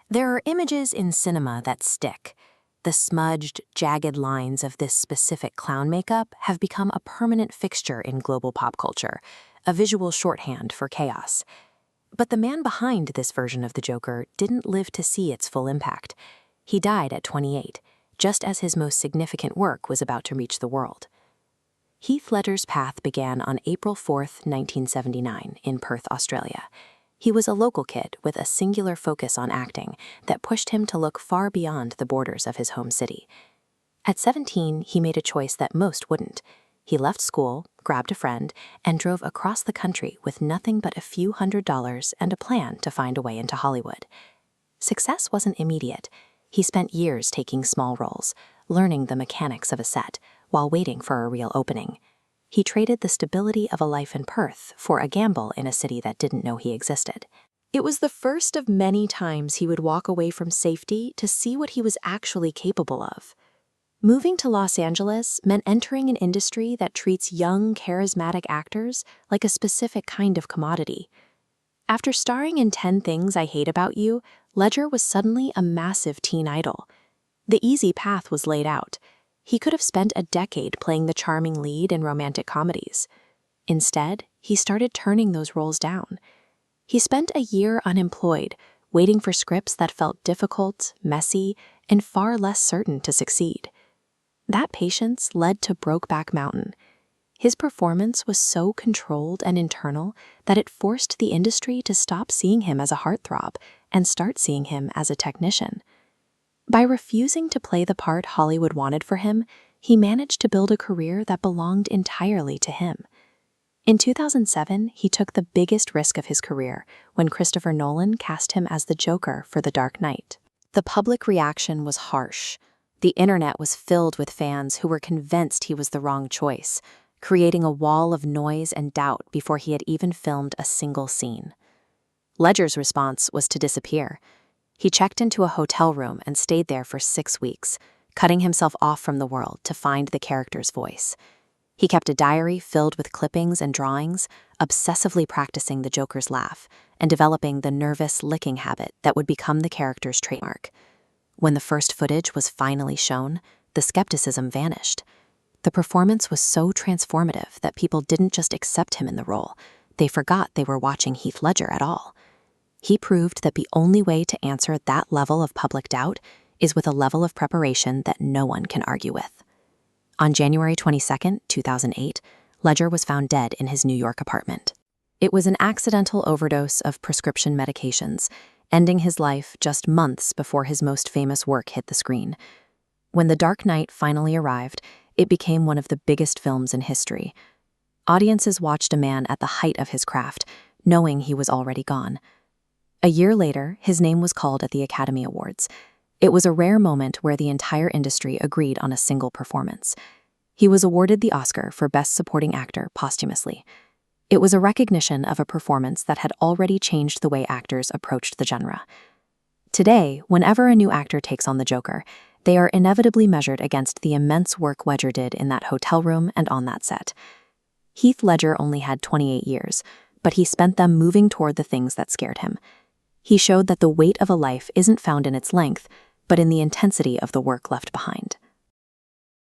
There are images in cinema that stick. The smudged, jagged lines of this specific clown makeup have become a permanent fixture in global pop culture, a visual shorthand for chaos. But the man behind this version of the Joker didn't live to see its full impact. He died at 28, just as his most significant work was about to reach the world. Heath Ledger's path began on April 4, 1979, in Perth, Australia. He was a local kid with a singular focus on acting that pushed him to look far beyond the borders of his home city. At 17, he made a choice that most wouldn't. He left school, grabbed a friend, and drove across the country with nothing but a few $100s and a plan to find a way into Hollywood. Success wasn't immediate. He spent years taking small roles, learning the mechanics of a set, while waiting for a real opening. He traded the stability of a life in Perth for a gamble in a city that didn't know he existed. It was the first of many times he would walk away from safety to see what he was actually capable of. Moving to Los Angeles meant entering an industry that treats young, charismatic actors like a specific kind of commodity. After starring in 10 Things I Hate About You, Ledger was suddenly a massive teen idol. The easy path was laid out. He could have spent a decade playing the charming lead in romantic comedies. Instead, he started turning those roles down. He spent a year unemployed, waiting for scripts that felt difficult, messy, and far less certain to succeed. That patience led to Brokeback Mountain. His performance was so controlled and internal that it forced the industry to stop seeing him as a heartthrob and start seeing him as a technician. By refusing to play the part Hollywood wanted for him, he managed to build a career that belonged entirely to him. In 2007, he took the biggest risk of his career when Christopher Nolan cast him as the Joker for The Dark Knight. The public reaction was harsh. The internet was filled with fans who were convinced he was the wrong choice, creating a wall of noise and doubt before he had even filmed a single scene. Ledger's response was to disappear. He checked into a hotel room and stayed there for 6 weeks, cutting himself off from the world to find the character's voice. He kept a diary filled with clippings and drawings, obsessively practicing the Joker's laugh and developing the nervous licking habit that would become the character's trademark. When the first footage was finally shown, the skepticism vanished. The performance was so transformative that people didn't just accept him in the role, they forgot they were watching Heath Ledger at all. He proved that the only way to answer that level of public doubt is with a level of preparation that no one can argue with. On January 22, 2008, Ledger was found dead in his New York apartment. It was an accidental overdose of prescription medications, ending his life just months before his most famous work hit the screen. When The Dark Knight finally arrived, it became one of the biggest films in history. Audiences watched a man at the height of his craft, knowing he was already gone. A year later, his name was called at the Academy Awards. It was a rare moment where the entire industry agreed on a single performance. He was awarded the Oscar for Best Supporting Actor posthumously. It was a recognition of a performance that had already changed the way actors approached the genre. Today, whenever a new actor takes on the Joker, they are inevitably measured against the immense work Ledger did in that hotel room and on that set. Heath Ledger only had 28 years, but he spent them moving toward the things that scared him. He showed that the weight of a life isn't found in its length, but in the intensity of the work left behind.